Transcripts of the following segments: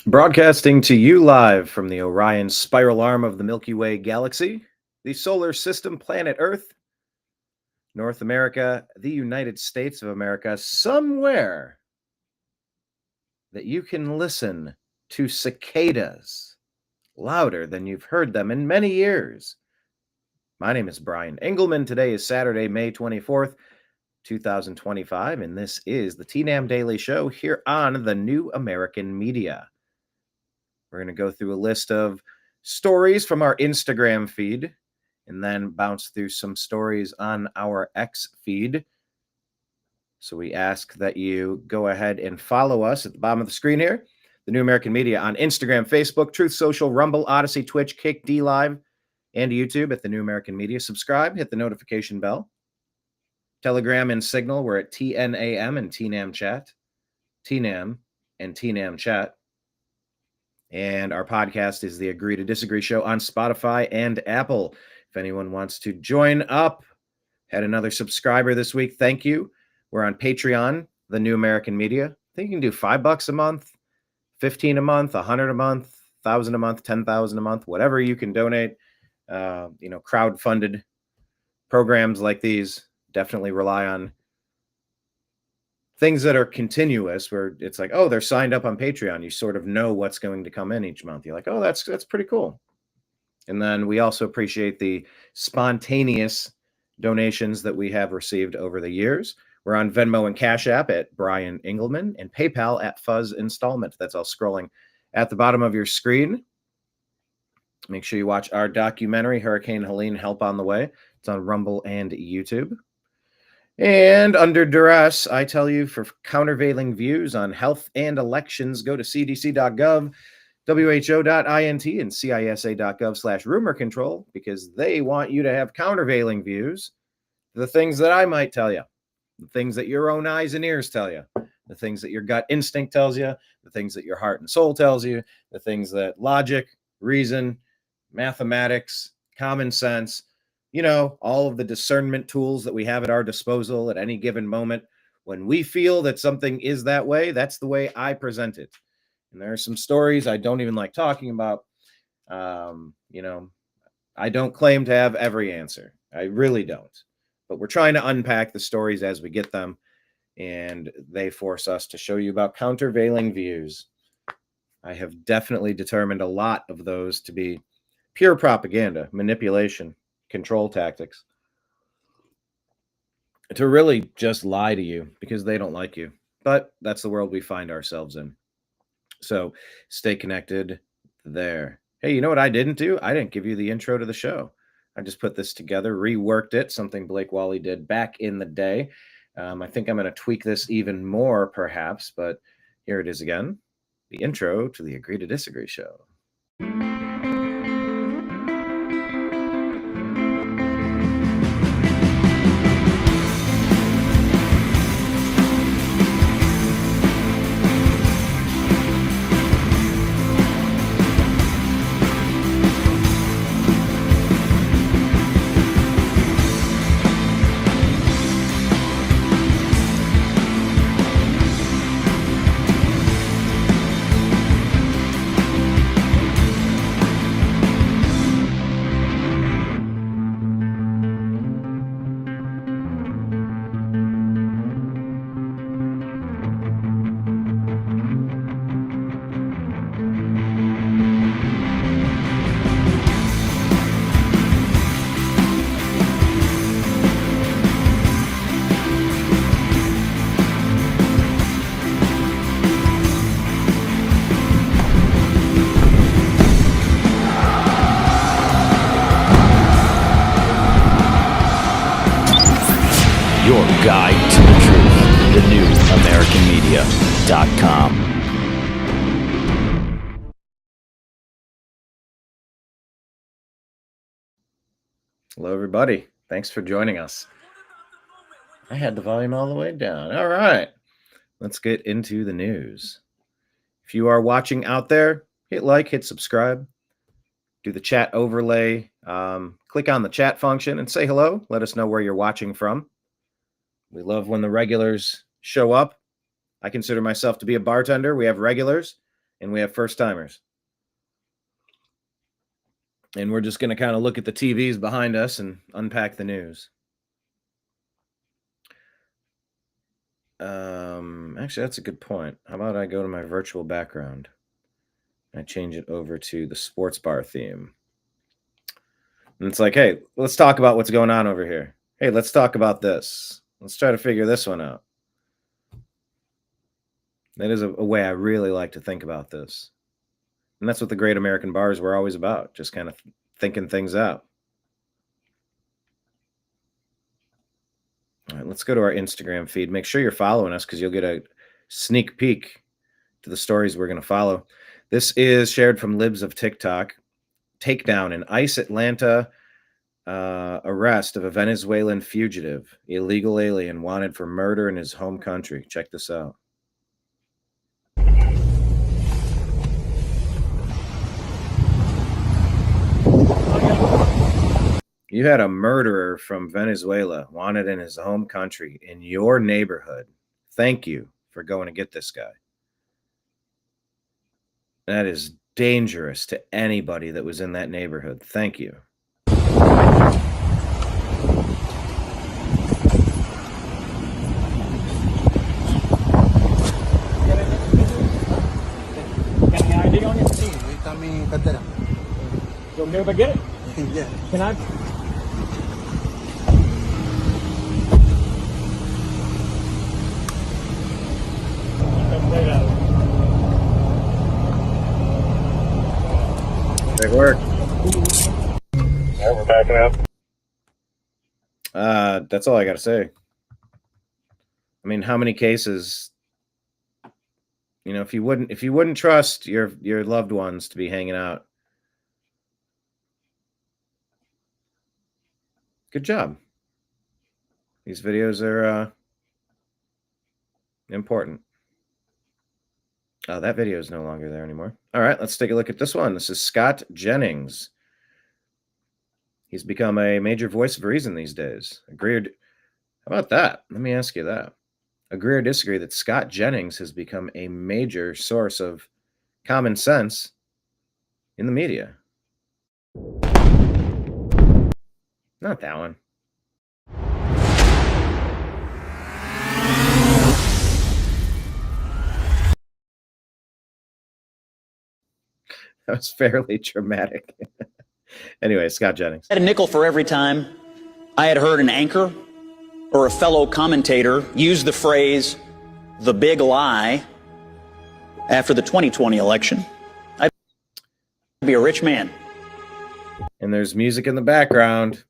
Broadcasting to you live from the Orion spiral arm of the Milky Way galaxy, the solar system, planet Earth, North America, the United States of America, somewhere that you can listen to cicadas louder than you've heard them in many years. My name is Brian Engelman. Today is Saturday, May 24th, 2025, and this is the TNAM Daily Show here on the New American Media. We're going to go through a list of stories from our Instagram feed and then bounce through some stories on our X feed. So we ask that you go ahead and follow us at the bottom of the screen here, the New American Media on Instagram, Facebook, Truth Social, Rumble, Odyssey, Twitch, Kick, D Live, and YouTube at the New American Media. Subscribe, hit the notification bell. Telegram and Signal, we're at TNAM and TNAM Chat. TNAM and TNAM Chat. And our podcast is the Agree to Disagree Show on Spotify and Apple. If anyone wants to join up, had another subscriber this week. Thank you. We're on Patreon, the New American Media. I think you can do $5 a month, 15 a month, 100 a month, 1,000 a month, 10,000 a month, whatever you can donate. Crowd-funded programs like these definitely rely on things that are continuous, where it's like, oh, they're signed up on Patreon. You sort of know what's going to come in each month. You're like, oh, that's pretty cool. And then we also appreciate the spontaneous donations that we have received over the years. We're on Venmo and Cash App at Brian Engelman and PayPal at Fuzz Installment. That's all scrolling at the bottom of your screen. Make sure you watch our documentary, Hurricane Helene, Help on the Way. It's on Rumble and YouTube. And under duress, I tell you, for countervailing views on health and elections, go to cdc.gov, who.int, and cisa.gov/rumor control, because they want you to have countervailing views. The things that I might tell you, the things that your own eyes and ears tell you, the things that your gut instinct tells you, the things that your heart and soul tells you, the things that logic, reason, mathematics, common sense, all of the discernment tools that we have at our disposal at any given moment. When we feel that something is that way, that's the way I present it. And there are some stories I don't even like talking about. I don't claim to have every answer. I really don't. But we're trying to unpack the stories as we get them. And they force us to show you about countervailing views. I have definitely determined a lot of those to be pure propaganda, manipulation, control tactics, to really just lie to you because they don't like you. But that's the world we find ourselves in. So stay connected there. Hey, you know what I didn't do? I didn't give you the intro to the show. I just put this together, reworked it, something Blake Wally did back in the day. I think I'm going to tweak this even more, perhaps, but here it is again, the intro to the Agree to Disagree Show. Your guide to the truth, thenewamericanmedia.com. Hello, everybody. Thanks for joining us. I had the volume all the way down. All right. Let's get into the news. If you are watching out there, hit like, hit subscribe, do the chat overlay, click on the chat function and say hello. Let us know where you're watching from. We love when the regulars show up. I consider myself to be a bartender. We have regulars. and we have first timers. And we're just going to kind of look at the TVs behind us and unpack the news. Actually, that's a good point. How about I go to my virtual background? I change it over to the sports bar theme. And it's like, hey, let's talk about what's going on over here. Hey, let's talk about this. Let's try to figure this one out. That is a way I really like to think about this. And that's what the great American bars were always about, just kind of thinking things out. All right, let's go to our Instagram feed. Make sure you're following us because you'll get a sneak peek to the stories we're going to follow. This is shared from Libs of TikTok. Takedown in ICE Atlanta arrest of a Venezuelan fugitive, illegal alien wanted for murder in his home country. Check this out. You had a murderer from Venezuela wanted in his home country in your neighborhood. Thank you for going to get this guy. That is dangerous to anybody that was in that neighborhood. Thank you. You want me to get it? Yeah. Can I? Great work. Yeah, we're backing up. That's all I got to say. I mean, how many cases, you know, if you wouldn't trust your loved ones to be hanging out, good job. These videos are important. Oh, that video is no longer there anymore. All right, let's take a look at this one. This is Scott Jennings. He's become a major voice of reason these days. Agreed. How about that? Let me ask you that. Agree or disagree that Scott Jennings has become a major source of common sense in the media? Not that one. That was fairly dramatic. Anyway, Scott Jennings. I had a nickel for every time I had heard an anchor or a fellow commentator use the phrase, the big lie, after the 2020 election. I'd be a rich man. And there's music in the background.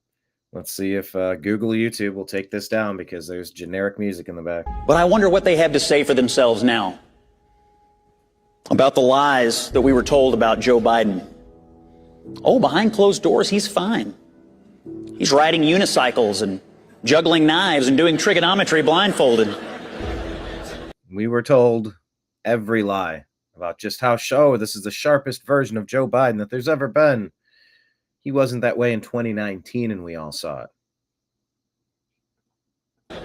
Let's see if Google YouTube will take this down because there's generic music in the back. But I wonder what they have to say for themselves now about the lies that we were told about Joe Biden. Oh, behind closed doors, he's fine. He's riding unicycles and juggling knives and doing trigonometry blindfolded. We were told every lie about just how this is the sharpest version of Joe Biden that there's ever been. He wasn't that way in 2019, and we all saw it.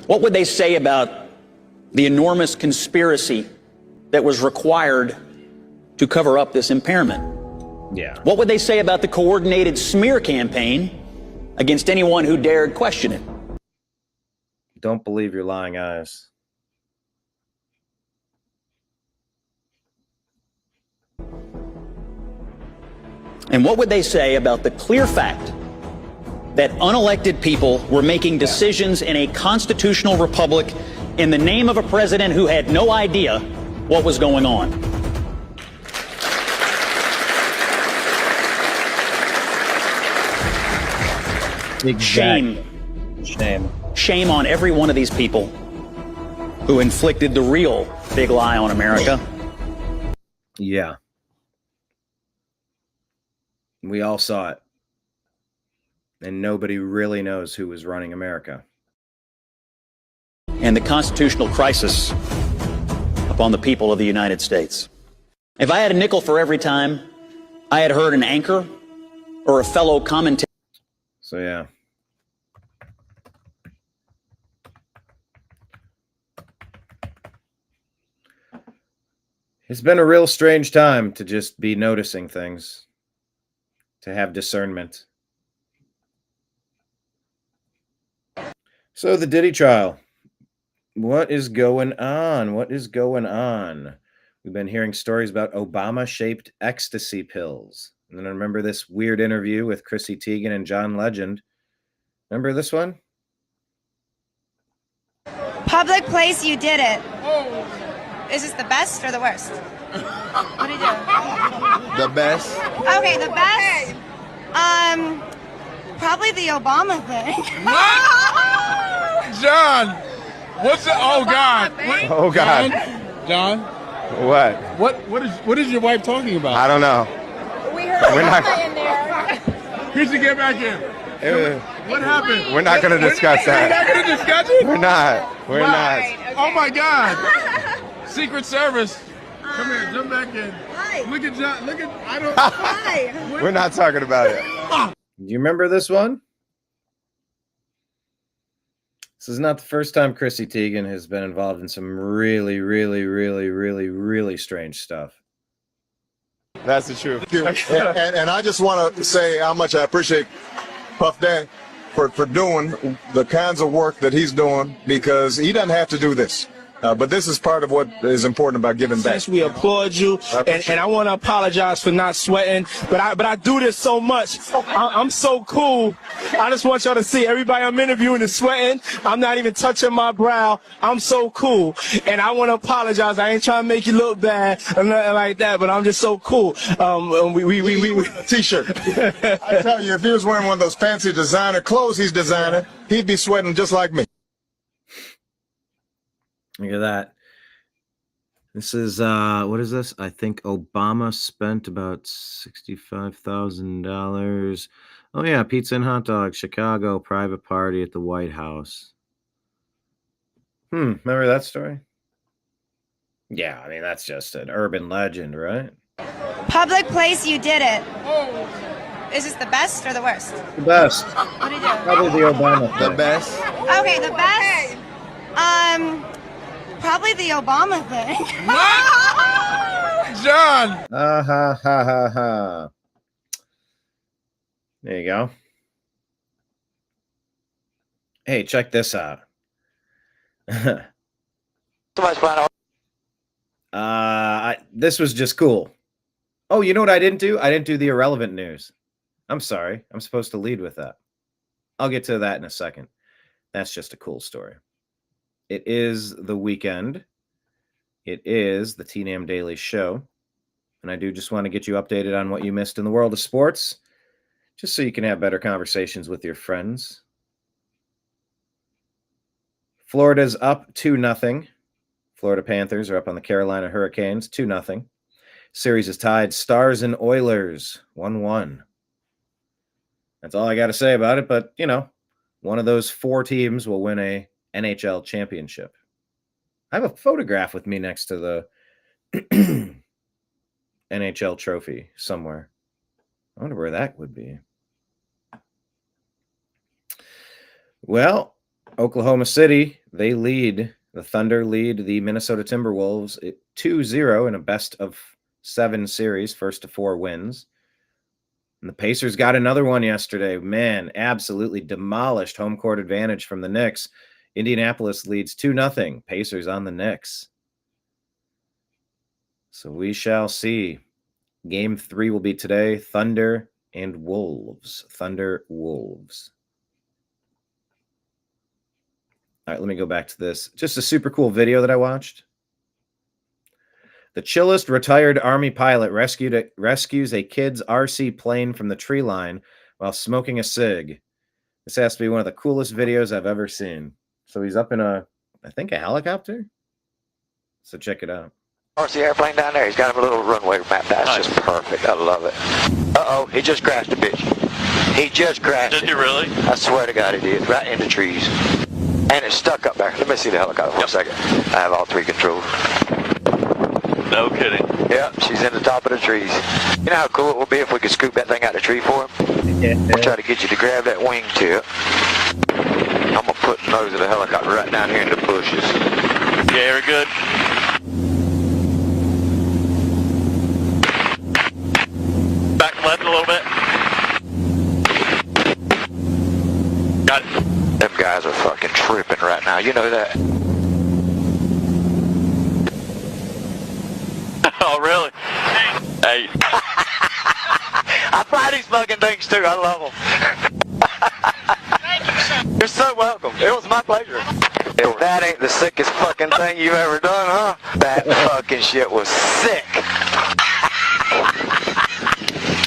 What would they say about the enormous conspiracy that was required to cover up this impairment? Yeah. What would they say about the coordinated smear campaign against anyone who dared question it? Don't believe your lying eyes. And what would they say about the clear fact that unelected people were making decisions in a constitutional republic in the name of a president who had no idea what was going on? Exactly. Shame on every one of these people who inflicted the real big lie on America. Yeah. We all saw it. And nobody really knows who was running America. And the constitutional crisis upon the people of the United States. If I had a nickel for every time I had heard an anchor or a fellow commentator. So, yeah. It's been a real strange time to just be noticing things, to have discernment. So the Diddy trial. What is going on? What is going on? We've been hearing stories about Obama-shaped ecstasy pills. And then I remember this weird interview with Chrissy Teigen and John Legend. Remember this one? Public place, you did it. Is this the best or the worst? What do you do? The best. Okay, the best. Probably the Obama thing. John, what's it? Oh God. Oh God. John, What? what is your wife talking about? I don't know. We heard We're not- in there. Chrissy, get back in. What happened? We're not going to discuss We're not that. going to discuss it. We're not. We're not. Oh my God. Secret Service. Come here, jump back in. Hi. Look at John. Look at I don't. Hi. We're not talking about it. Do you remember this one? This is not the first time Chrissy Teigen has been involved in some really, really, really, really, really strange stuff. That's the truth. And I just want to say how much I appreciate Puff Daddy for doing the kinds of work that he's doing, because he doesn't have to do this. But this is part of what is important about giving back. We applaud you, and I want to apologize for not sweating, but I do this so much. I'm so cool. I just want y'all to see everybody I'm interviewing is sweating. I'm not even touching my brow. I'm so cool, and I want to apologize. I ain't trying to make you look bad or nothing like that, but I'm just so cool. We T-shirt. I tell you, if he was wearing one of those fancy designer clothes he's designing, he'd be sweating just like me. Look at that. This is, what is this? I think Obama spent about $65,000. Oh, yeah, pizza and hot dogs, Chicago, private party at the White House. Remember that story? Yeah, I mean, that's just an urban legend, right? Public place, you did it. Is this the best or the worst? The best. What do you do? Probably the Obama thing. The best. Okay, the best. Probably the Obama thing. John. Ha ha ha ha ha. There you go. Hey, check this out. This was just cool. Oh, you know what I didn't do? I didn't do the irrelevant news. I'm sorry. I'm supposed to lead with that. I'll get to that in a second. That's just a cool story. It is the weekend. It is the TNAM Daily Show. And I do just want to get you updated on what you missed in the world of sports, just so you can have better conversations with your friends. Florida's up 2-0. Florida Panthers are up on the Carolina Hurricanes 2-0. Series is tied Stars and Oilers 1-1. That's all I got to say about it, but, you know, one of those four teams will win a NHL championship. I have a photograph with me next to the NHL trophy somewhere. I wonder where that would be. Well, Oklahoma City, they lead. The Thunder lead the Minnesota Timberwolves 2-0 in a best-of-7 series, first to 4 wins. And the Pacers got another one yesterday. Man, absolutely demolished home court advantage from the Knicks. Indianapolis leads 2-0. Pacers on the Knicks. So we shall see. Game 3 will be today. Thunder and Wolves. Thunder, Wolves. All right, let me go back to this. Just a super cool video that I watched. The chillest retired Army pilot rescues a kid's RC plane from the tree line while smoking a cig. This has to be one of the coolest videos I've ever seen. So he's up in I think a helicopter. So check it out. RC airplane down there. He's got a little runway mapped out. It's just perfect. I love it. Uh-oh, he just crashed a bitch. He just crashed. Did he really? I swear to God he did. Right in the trees. And it's stuck up there. Let me see the helicopter for a second. I have all 3 controls. No kidding. Yep, she's in the top of the trees. You know how cool it would be if we could scoop that thing out of the tree for him? Yeah. We'll try to get you to grab that wing tip. I'm going to put the nose of the helicopter right down here in the bushes. Yeah, we're good. guys are fucking tripping right now. You know that? Oh, really? Hey. I buy these fucking things too. I love them. You're so welcome. It was my pleasure. That ain't the sickest fucking thing you've ever done, huh? That fucking shit was sick.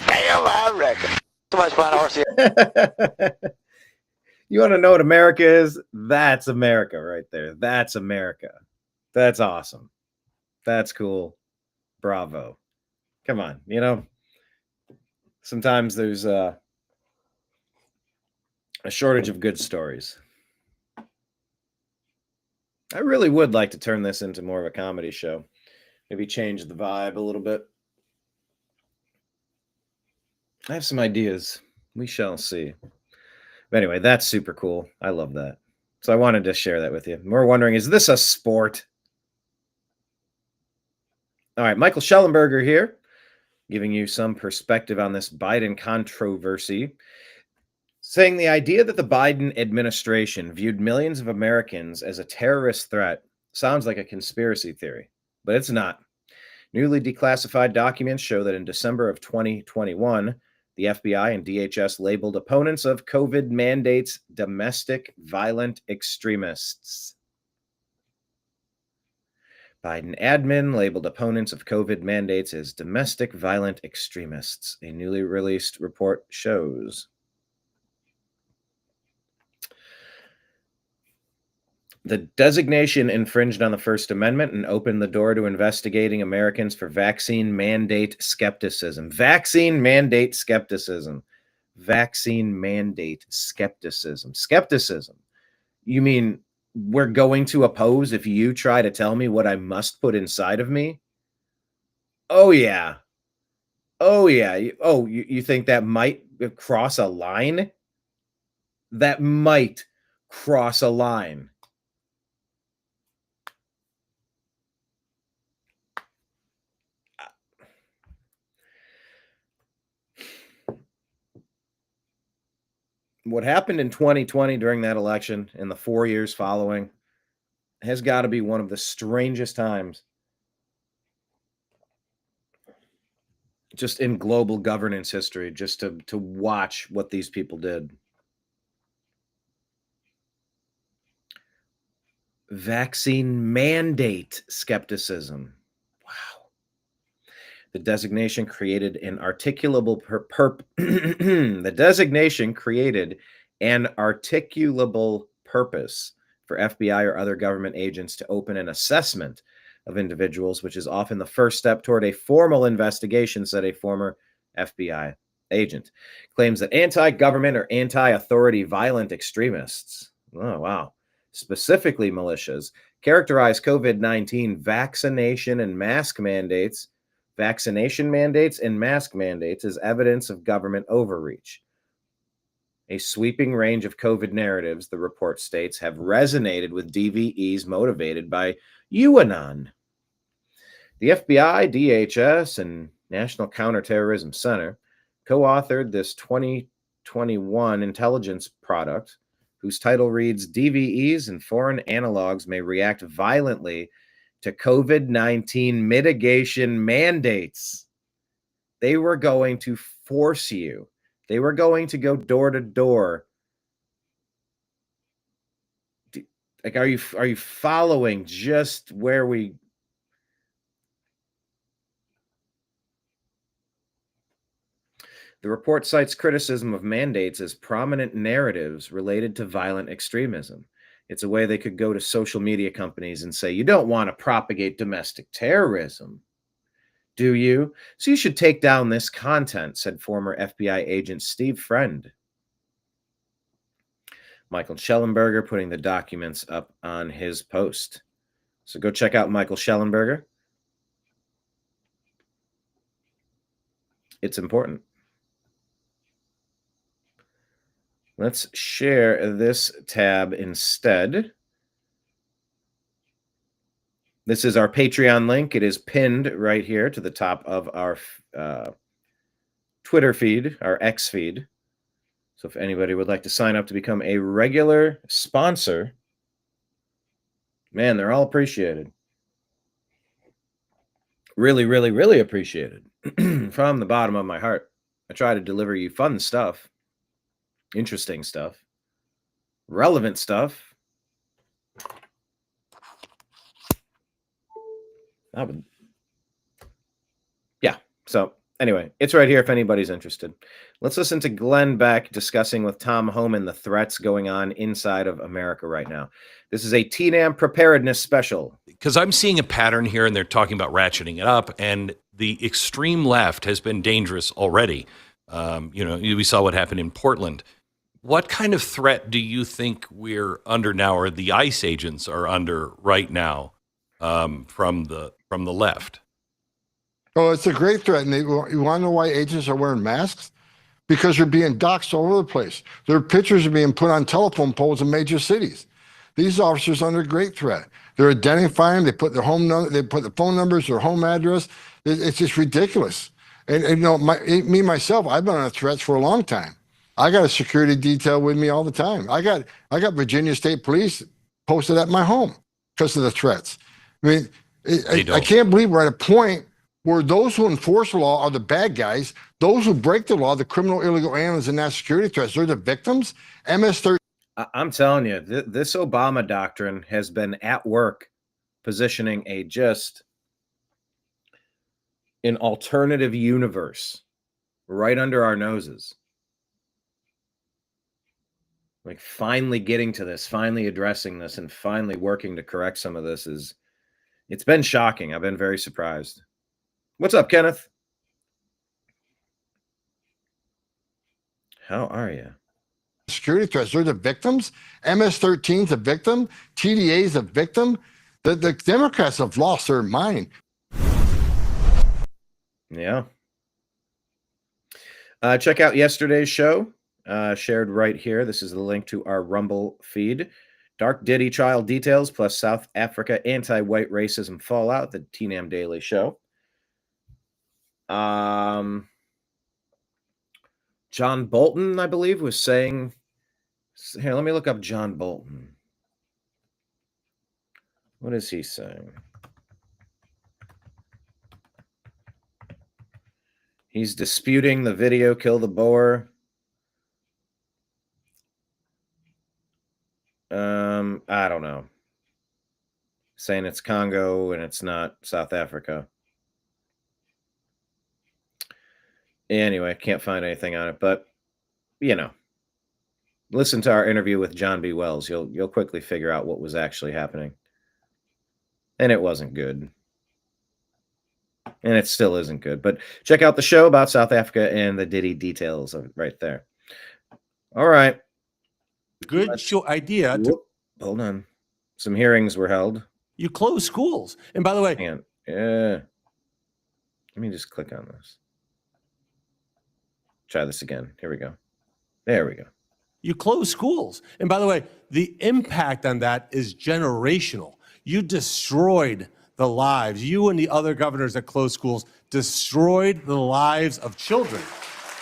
Damn, I reckon. So much fun, RC. You want to know what America is? That's America right there. That's America. That's awesome. That's cool. Bravo. Come on, you know, sometimes there's a shortage of good stories. I really would like to turn this into more of a comedy show. Maybe change the vibe a little bit. I have some ideas. We shall see. But anyway, that's super cool. I love that. So I wanted to share that with you. We're wondering, is this a sport? All right, Michael Schellenberger here, giving you some perspective on this Biden controversy, saying the idea that the Biden administration viewed millions of Americans as a terrorist threat sounds like a conspiracy theory, but it's not. Newly declassified documents show that in December of 2021, the FBI and DHS labeled opponents of COVID mandates domestic violent extremists. Biden admin labeled opponents of COVID mandates as domestic violent extremists, a newly released report shows. The designation infringed on the First Amendment and opened the door to investigating Americans for vaccine mandate skepticism. Vaccine mandate skepticism. Vaccine mandate skepticism. Skepticism. You mean we're going to oppose if you try to tell me what I must put inside of me? Oh, yeah. Oh, yeah. You think that might cross a line? That might cross a line. What happened in 2020 during that election and the 4 years following has got to be one of the strangest times just in global governance history, just to watch what these people did. Vaccine mandate skepticism. Wow. The designation created an articulable the designation created an articulable purpose for FBI or other government agents to open an assessment of individuals, which is often the first step toward a formal investigation, said a former FBI agent. Claims that anti-government or anti-authority violent extremists, oh wow, specifically militias, characterize COVID-19 vaccination and mask mandates as evidence of government overreach. A sweeping range of COVID narratives, the report states, have resonated with DVEs motivated by UAnon. The FBI, DHS, and National Counterterrorism Center co-authored this 2021 intelligence product whose title reads, DVEs and foreign analogs may react violently to COVID-19 mitigation mandates. They were going to force you. They were going to go door to door. Like, are you following just where we... The report cites criticism of mandates as prominent narratives related to violent extremism. It's a way they could go to social media companies and say, you don't want to propagate domestic terrorism, do you? So you should take down this content, said former FBI agent Steve Friend. Michael Schellenberger putting the documents up on his post. So go check out Michael Schellenberger. It's important. Let's share this tab instead. This is our Patreon link. It is pinned right here to the top of our Twitter feed, our X feed. So if anybody would like to sign up to become a regular sponsor, man, they're all appreciated. Really, really, really appreciated from the bottom of my heart. I try to deliver you fun stuff, interesting stuff, relevant stuff. Yeah. So anyway, it's right here if anybody's interested. Let's listen to Glenn Beck discussing with Tom Homan the threats going on inside of America right now. This is a TNAM preparedness special. Because I'm seeing a pattern here, and they're talking about ratcheting it up, and the extreme left has been dangerous already. We saw what happened in Portland. What kind of threat do you think we're under now, or the ICE agents are under right now, from the left? Oh, it's a great threat. And you want to know why agents are wearing masks? Because they're being doxxed all over the place. Their pictures are being put on telephone poles in major cities. These officers are under great threat. They're identifying. They put their home number. They put the phone numbers, their home address. It's just ridiculous. And myself, I've been on threats for a long time. I got a security detail with me all the time. I got Virginia State Police posted at my home because of the threats. I mean, I can't believe we're at a point where those who enforce the law are the bad guys. Those who break the law, the criminal, illegal aliens, and national security threats, they're the victims. MS-13. I'm telling you, this Obama doctrine has been at work positioning an alternative universe right under our noses. Like finally getting to this, finally addressing this, and finally working to correct some of this it's been shocking. I've been very surprised. What's up, Kenneth? How are you? Security threats, they're the victims. MS-13 is a victim. TDA is a victim. The Democrats have lost their mind. Yeah. Check out yesterday's show, shared right here. This is the link to our Rumble feed. Dark Diddy trial details plus South Africa anti-white racism fallout, the TNAM Daily Show. John Bolton, I believe, was saying, here, let me look up John Bolton. What is he saying? He's disputing the video, Kill the Boer. I don't know. Saying it's Congo and it's not South Africa. Anyway, can't find anything on it, but listen to our interview with John B. Wells. You'll quickly figure out what was actually happening. And it wasn't good. And it still isn't good. But check out the show about South Africa and the Diddy details of it right there. All right. Good show idea. Hold on. Some hearings were held. You close schools. And by the way, let me just click on this. Try this again. Here we go. There we go. You close schools. And by the way, the impact on that is generational. You destroyed the lives. You and the other governors that closed schools destroyed the lives of children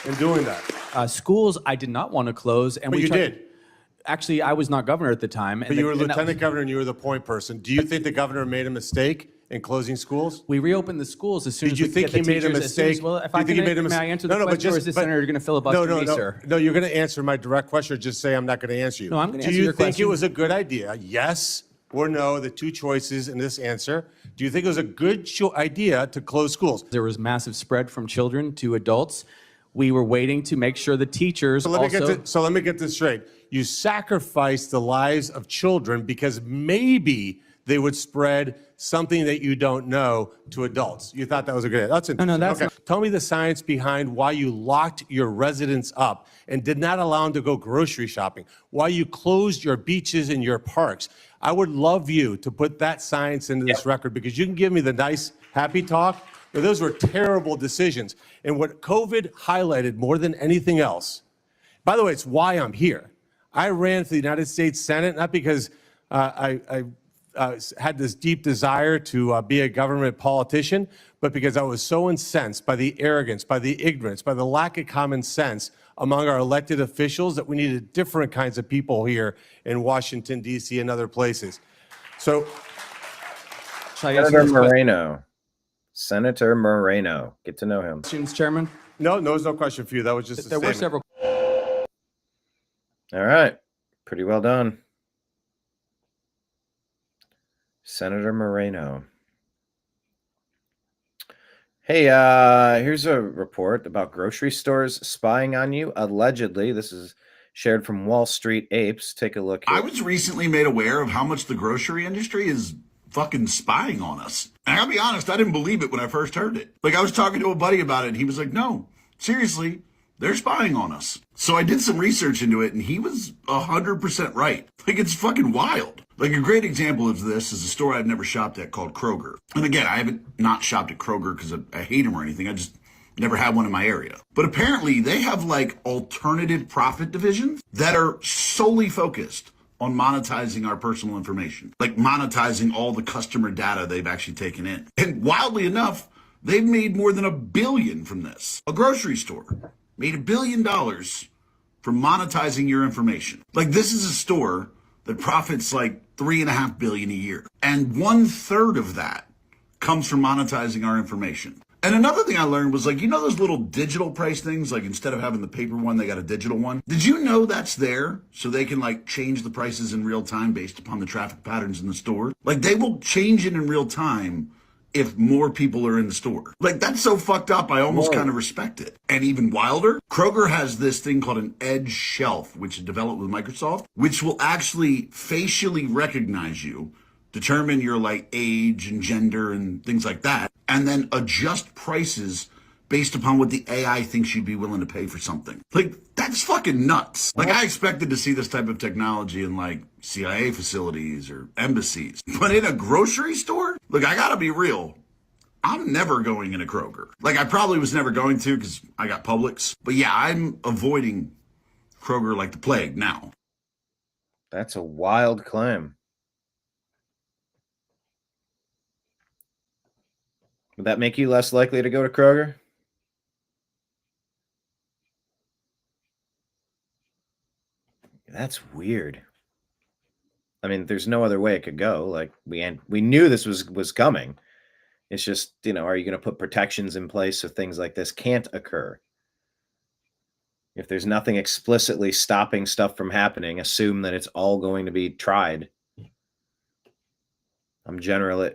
in doing that. Schools I did not want to close. And but you did. Actually, I was not governor at the time. But you were lieutenant governor and you were the point person. Do you think the governor made a mistake in closing schools? We reopened the schools as soon as we Did you think he made a mistake? Well, if I can, may I answer the question, or is this senator going to filibuster me, sir? No, you're going to answer my direct question, or just say I'm not going to answer you. No, I'm going to answer your question. Do you think it was a good idea? Yes or no, the two choices in this answer. Do you think it was a good idea to close schools? There was massive spread from children to adults. We were waiting to make sure the teachers So let me get this straight. You sacrificed the lives of children because maybe they would spread something that you don't know to adults. You thought that was a good idea. That's interesting. No, that's okay. Tell me the science behind why you locked your residents up and did not allow them to go grocery shopping, why you closed your beaches and your parks. I would love you to put that science into this record, because you can give me the nice, happy talk, but those were terrible decisions. And what COVID highlighted more than anything else, by the way, it's why I'm here. I ran for the United States Senate, not because I had this deep desire to be a government politician, but because I was so incensed by the arrogance, by the ignorance, by the lack of common sense among our elected officials that we needed different kinds of people here in Washington, D.C. and other places. So, Senator Moreno. Senator Moreno. Get to know him. Questions, Chairman? No, there's no question for you. That was just a There were statement. several. All right. Pretty well done. Senator Moreno. Hey, here's a report about grocery stores spying on you. Allegedly, this is shared from Wall Street Apes. Take a look here. I was recently made aware of how much the grocery industry is fucking spying on us. And I gotta be honest, I didn't believe it when I first heard it. Like, I was talking to a buddy about it, and he was like, no, seriously, they're spying on us. So I did some research into it, and he was 100% right. Like, it's fucking wild. Like, a great example of this is a store I've never shopped at called Kroger. And again, I haven't not shopped at Kroger because I hate them or anything. I just never had one in my area. But apparently they have like alternative profit divisions that are solely focused on monetizing our personal information, like monetizing all the customer data they've actually taken in. And wildly enough, they've made more than $1 billion from this. A grocery store made $1 billion from monetizing your information. Like, this is a store that profits like $3.5 billion a year. And 1/3 of that comes from monetizing our information. And another thing I learned was, like, you know those little digital price things? Like, instead of having the paper one, they got a digital one. Did you know that's there so they can like change the prices in real time based upon the traffic patterns in the store? Like, they will change it in real time if more people are in the store. Like, that's so fucked up, I almost kind of respect it. And even wilder, Kroger has this thing called an edge shelf, which is developed with Microsoft, which will actually facially recognize you, determine your like age and gender and things like that, and then adjust prices based upon what the AI thinks you'd be willing to pay for something. Like, that's fucking nuts. Like, I expected to see this type of technology in like CIA facilities or embassies, but in a grocery store? Look, I gotta be real. I'm never going in a Kroger. Like, I probably was never going to because I got Publix. But yeah, I'm avoiding Kroger like the plague now. That's a wild claim. Would that make you less likely to go to Kroger? That's weird. I mean, there's no other way it could go. Like, we knew this was coming. It's just, you know, are you going to put protections in place so things like this can't occur? If there's nothing explicitly stopping stuff from happening, assume that it's all going to be tried. I'm generally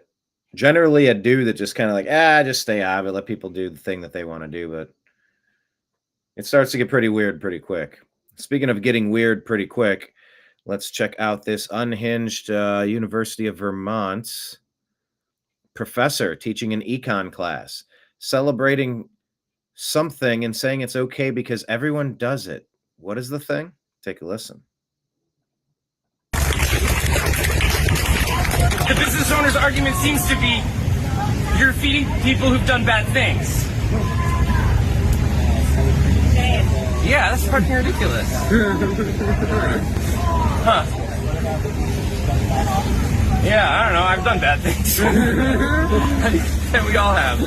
a dude that just kind of like, just stay out of it, let people do the thing that they want to do. But it starts to get pretty weird pretty quick. Speaking of getting weird pretty quick, let's check out this unhinged University of Vermont professor teaching an econ class, celebrating something and saying it's okay because everyone does it. What is the thing? Take a listen. The business owner's argument seems to be you're feeding people who've done bad things. Yeah, that's fucking ridiculous. Huh. Yeah, I don't know. I've done bad things. And we all have.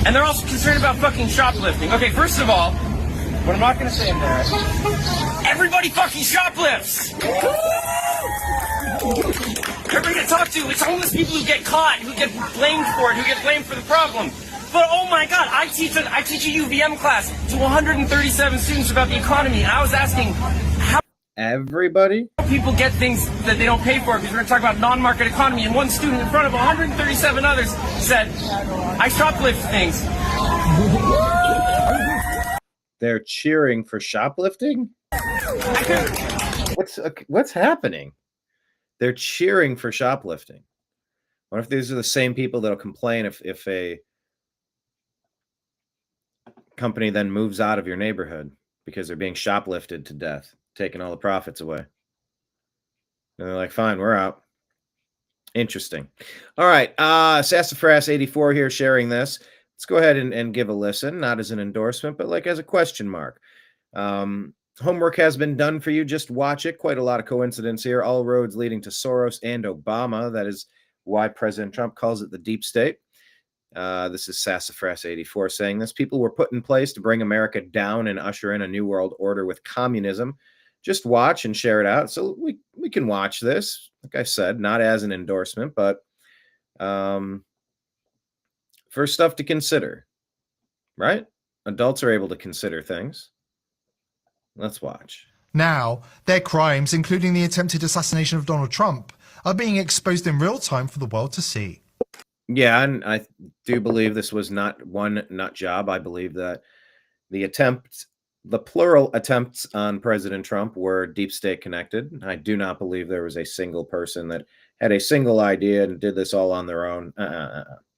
And they're also concerned about fucking shoplifting. Okay, first of all, what I'm not going to say in there, everybody fucking shoplifts! Everybody to talk to, it's homeless people who get caught, who get blamed for it, who get blamed for the problem. But oh my God, I teach a UVM class to 137 students about the economy, and I was asking how everybody people get things that they don't pay for because we're going to talk about non-market economy. And one student in front of 137 others said, "I shoplift things." They're cheering for shoplifting? What's happening? They're cheering for shoplifting. What if these are the same people that'll complain if a company then moves out of your neighborhood because they're being shoplifted to death, taking all the profits away? And they're like, fine, we're out. Interesting. All right. Sassafras 84 here sharing this. Let's go ahead and give a listen, not as an endorsement, but like as a question mark. Homework has been done for you. Just watch it. Quite a lot of coincidence here. All roads leading to Soros and Obama. That is why President Trump calls it the deep state. This is Sassafras84 saying this. People were put in place to bring America down and usher in a new world order with communism. Just watch and share it out. So we can watch this. Like I said, not as an endorsement, but for stuff to consider, right? Adults are able to consider things. Let's watch. Now, their crimes, including the attempted assassination of Donald Trump, are being exposed in real time for the world to see. Yeah, and I do believe this was not one nut job. I believe that the plural attempts on President Trump were deep state connected. I do not believe there was a single person that had a single idea and did this all on their own.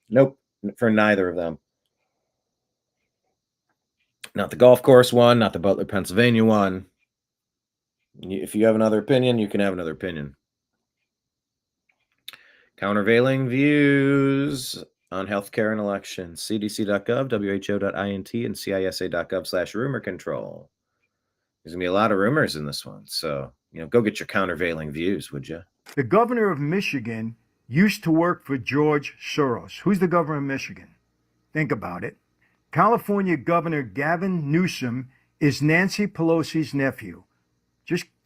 Nope, for neither of them. Not the golf course one, not the Butler, Pennsylvania one. If you have another opinion, you can have another opinion. Countervailing views on healthcare and elections. CDC.gov, WHO.int, and CISA.gov/rumor control. There's going to be a lot of rumors in this one. So, go get your countervailing views, would you? The governor of Michigan used to work for George Soros. Who's the governor of Michigan? Think about it. California Governor Gavin Newsom is Nancy Pelosi's nephew.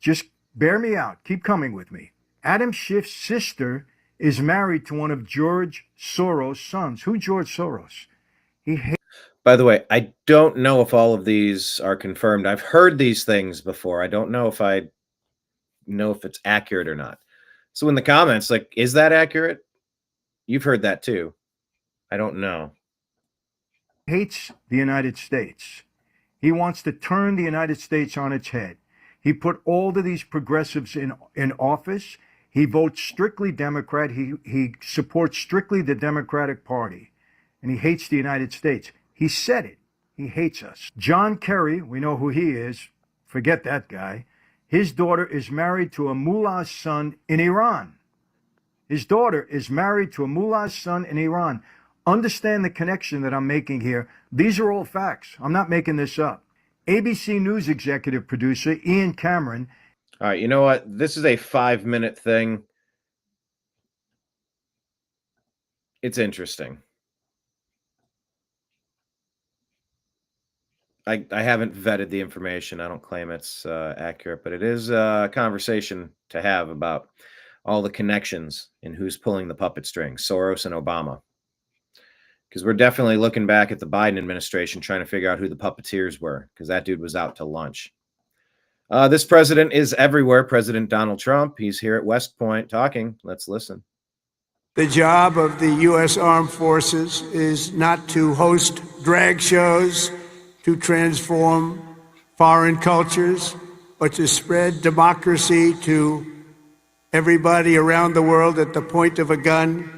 Just bear me out. Keep coming with me. Adam Schiff's sister is married to one of George Soros' sons. Who George Soros? By the way, I don't know if all of these are confirmed. I've heard these things before. I don't know if it's accurate or not. So in the comments, is that accurate? You've heard that too. I don't know. Hates the United States. He wants to turn the United States on its head. He put all of these progressives in office. He votes strictly Democrat. He supports strictly the Democratic Party. And he hates the United States. He said it. He hates us. John Kerry, we know who he is. Forget that guy. His daughter is married to a mullah's son in Iran. His daughter is married to a mullah's son in Iran. Understand the connection that I'm making here. These are all facts. I'm not making this up. ABC News executive producer Ian Cameron. All right, you know what? This is a 5-minute thing. It's interesting. I haven't vetted the information. I don't claim it's accurate, but it is a conversation to have about all the connections and who's pulling the puppet strings, Soros and Obama. Because we're definitely looking back at the Biden administration trying to figure out who the puppeteers were, because that dude was out to lunch. This president is everywhere. President Donald Trump. He's here at West Point talking. Let's listen. The job of the U.S. Armed Forces is not to host drag shows, to transform foreign cultures, but to spread democracy to everybody around the world at the point of a gun.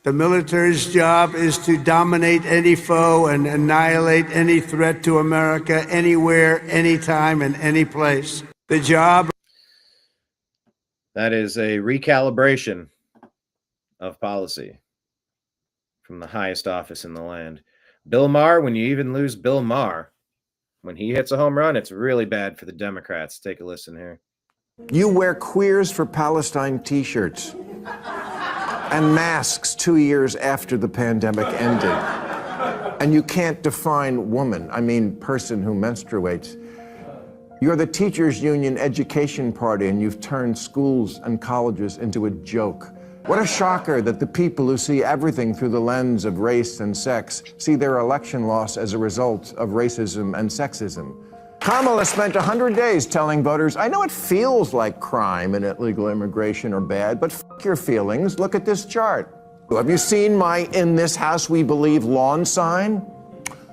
The military's job is to dominate any foe and annihilate any threat to America anywhere, anytime, and any place. The job. That is a recalibration of policy from the highest office in the land. Bill Maher, when you even lose Bill Maher, when he hits a home run, it's really bad for the Democrats. Take a listen here. You wear Queers for Palestine t-shirts and masks 2 years after the pandemic ended. And you can't define woman, I mean person who menstruates. You're the teachers union education party and you've turned schools and colleges into a joke. What a shocker that the people who see everything through the lens of race and sex see their election loss as a result of racism and sexism. Kamala spent 100 days telling voters, I know it feels like crime and illegal immigration are bad, but f*** your feelings. Look at this chart. Have you seen my "In this house we believe" lawn sign?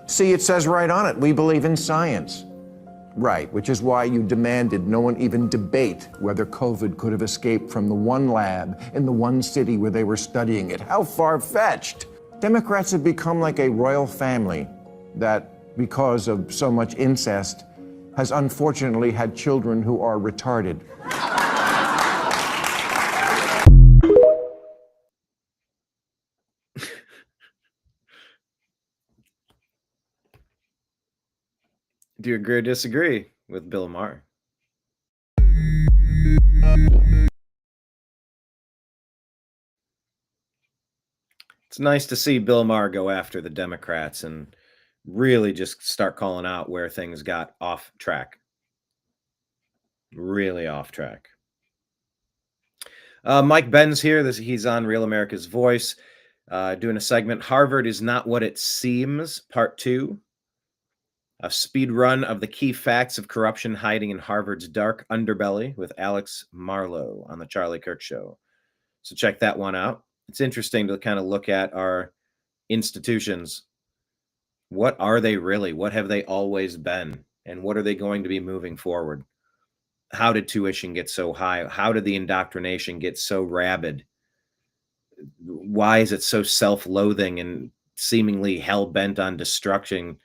See, it says right on it, we believe in science. Right, which is why you demanded no one even debate whether COVID could have escaped from the one lab in the one city where they were studying it. How far-fetched. Democrats have become like a royal family that, because of so much incest, has unfortunately had children who are retarded. Do you agree or disagree with Bill Maher? It's nice to see Bill Maher go after the Democrats and really just start calling out where things got off track. Really off track. Mike Ben's here. He's on Real America's Voice, doing a segment, Harvard is Not What It Seems, Part 2. A speed run of the key facts of corruption hiding in Harvard's dark underbelly with Alex Marlowe on the Charlie Kirk Show. So check that one out. It's interesting to kind of look at our institutions. What are they really? What have they always been? And what are they going to be moving forward? How did tuition get so high? How did the indoctrination get so rabid? Why is it so self-loathing and seemingly hell-bent on destruction?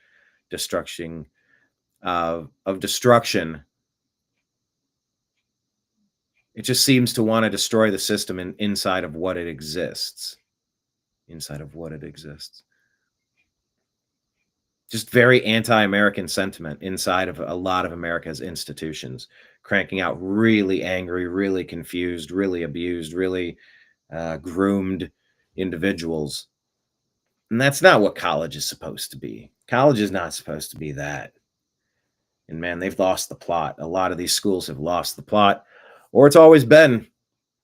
It just seems to want to destroy the system inside of what it exists. Inside of what it exists. Just very anti-American sentiment inside of a lot of America's institutions, cranking out really angry, really confused, really abused, really groomed individuals. And that's not what college is supposed to be. College is not supposed to be that. And man, they've lost the plot. A lot of these schools have lost the plot, or it's always been,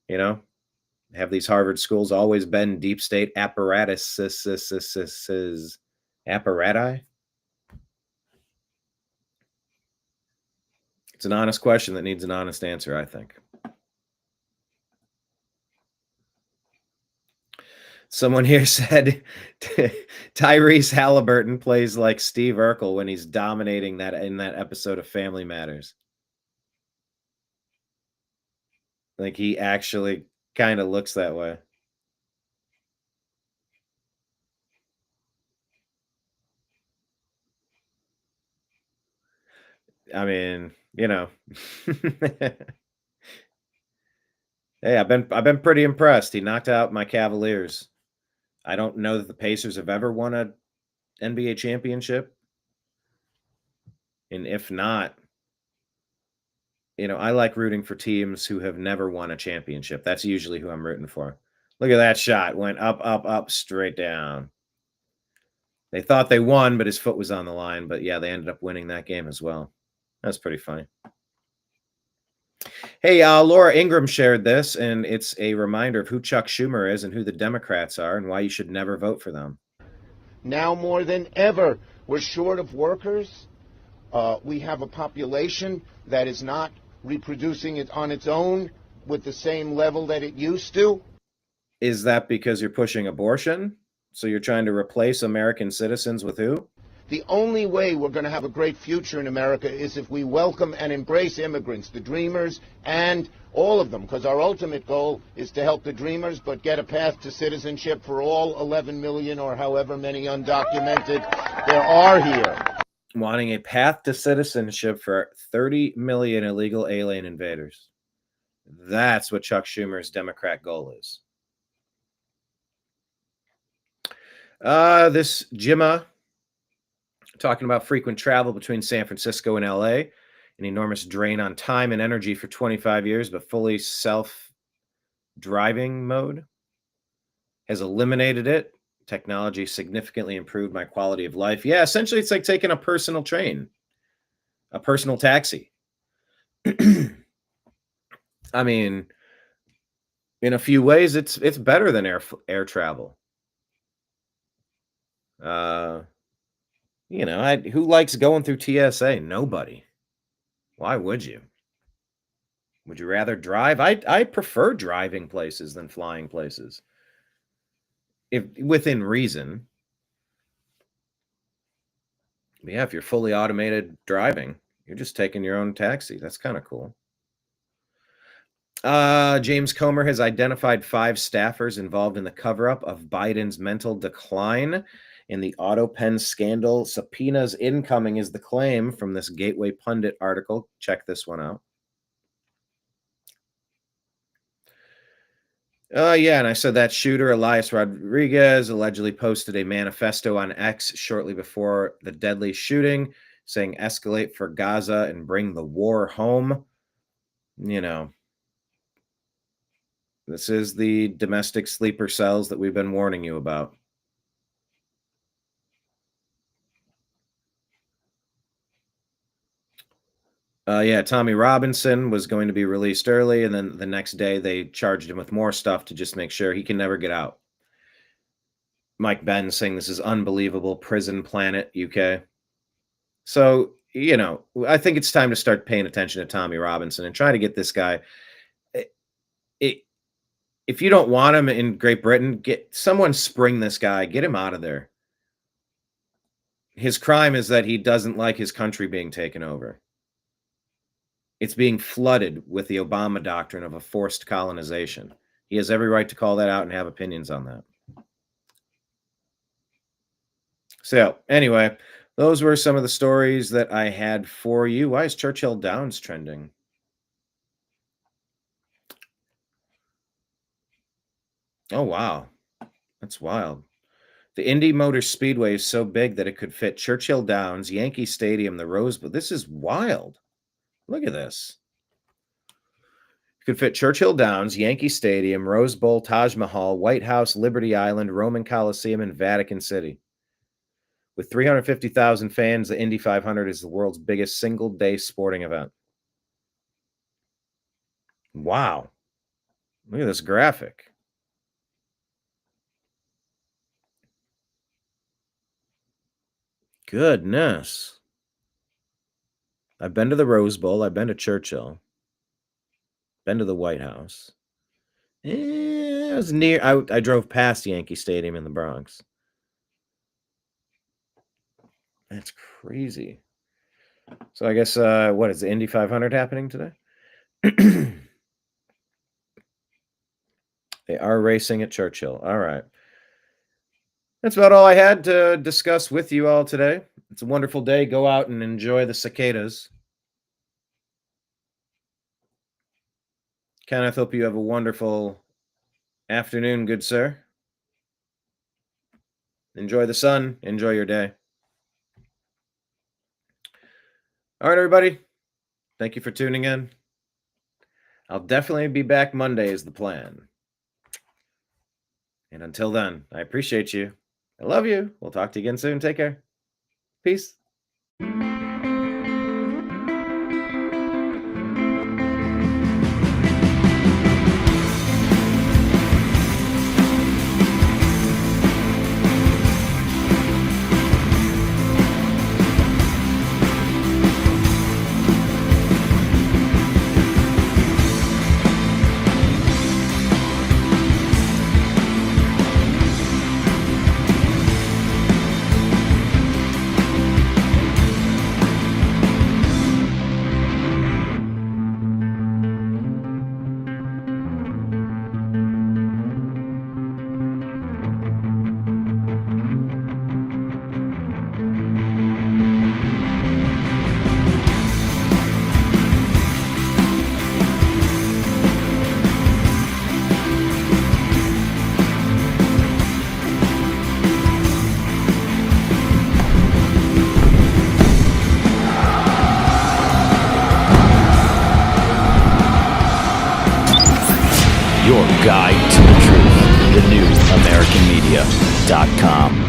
have these Harvard schools always been deep state apparati? It's an honest question that needs an honest answer, I think. Someone here said Tyrese Halliburton plays like Steve Urkel when he's dominating that in that episode of Family Matters. Like he actually kind of looks that way. I mean, hey, I've been pretty impressed. He knocked out my Cavaliers. I don't know that the Pacers have ever won an NBA championship. And if not, I like rooting for teams who have never won a championship. That's usually who I'm rooting for. Look at that shot. Went up, up, up, straight down. They thought they won, but his foot was on the line. But yeah, they ended up winning that game as well. That's pretty funny. Hey, Laura Ingram shared this, and it's a reminder of who Chuck Schumer is and who the Democrats are and why you should never vote for them. Now more than ever, we're short of workers. We have a population that is not reproducing it on its own with the same level that it used to. Is that because you're pushing abortion? So you're trying to replace American citizens with who? The only way we're going to have a great future in America is if we welcome and embrace immigrants, the dreamers, and all of them, because our ultimate goal is to help the dreamers, but get a path to citizenship for all 11 million or however many undocumented there are here. Wanting a path to citizenship for 30 million illegal alien invaders. That's what Chuck Schumer's Democrat goal is. This Jimma talking about frequent travel between San Francisco and LA, an enormous drain on time and energy for 25 years, but fully self-driving mode has eliminated it. Technology significantly improved my quality of life. Yeah, essentially it's like taking a personal train, a personal taxi. I mean, in a few ways, it's better than air travel. Who likes going through TSA? Nobody. Why would you? Would you rather drive? I prefer driving places than flying places. If within reason. But yeah, if you're fully automated driving, you're just taking your own taxi. That's kind of cool. James Comer has identified 5 staffers involved in the cover-up of Biden's mental decline in the auto pen scandal. Subpoenas incoming is the claim from this Gateway Pundit article. Check this one out. Yeah, and I said that shooter, Elias Rodriguez, allegedly posted a manifesto on X shortly before the deadly shooting, saying escalate for Gaza and bring the war home. This is the domestic sleeper cells that we've been warning you about. Yeah, Tommy Robinson was going to be released early, and then the next day they charged him with more stuff to just make sure he can never get out. Mike Benn saying this is unbelievable. Prison Planet, UK. So, you know, I think it's time to start paying attention to Tommy Robinson and try to get this guy. If you don't want him in Great Britain, get someone spring this guy, get him out of there. His crime is that he doesn't like his country being taken over. It's being flooded with the Obama doctrine of a forced colonization. He has every right to call that out and have opinions on that. So, anyway, those were some of the stories that I had for you. Why is Churchill Downs trending? Oh, wow. That's wild. The Indy Motor Speedway is so big that it could fit Churchill Downs, Yankee Stadium, the Rose Bowl. This is wild. Look at this. It could fit Churchill Downs, Yankee Stadium, Rose Bowl, Taj Mahal, White House, Liberty Island, Roman Coliseum, and Vatican City. With 350,000 fans, the Indy 500 is the world's biggest single-day sporting event. Wow. Look at this graphic. Goodness. I've been to the Rose Bowl. I've been to Churchill. Been to the White House. I was near. I drove past Yankee Stadium in the Bronx. That's crazy. So I guess, what is the Indy 500 happening today? They are racing at Churchill. All right. That's about all I had to discuss with you all today. It's a wonderful day. Go out and enjoy the cicadas. Kenneth, hope you have a wonderful afternoon, good sir. Enjoy the sun. Enjoy your day. All right, everybody. Thank you for tuning in. I'll definitely be back Monday is the plan. And until then, I appreciate you. I love you. We'll talk to you again soon. Take care. Peace. Your guide to the truth. TheNewAmericanMedia.com.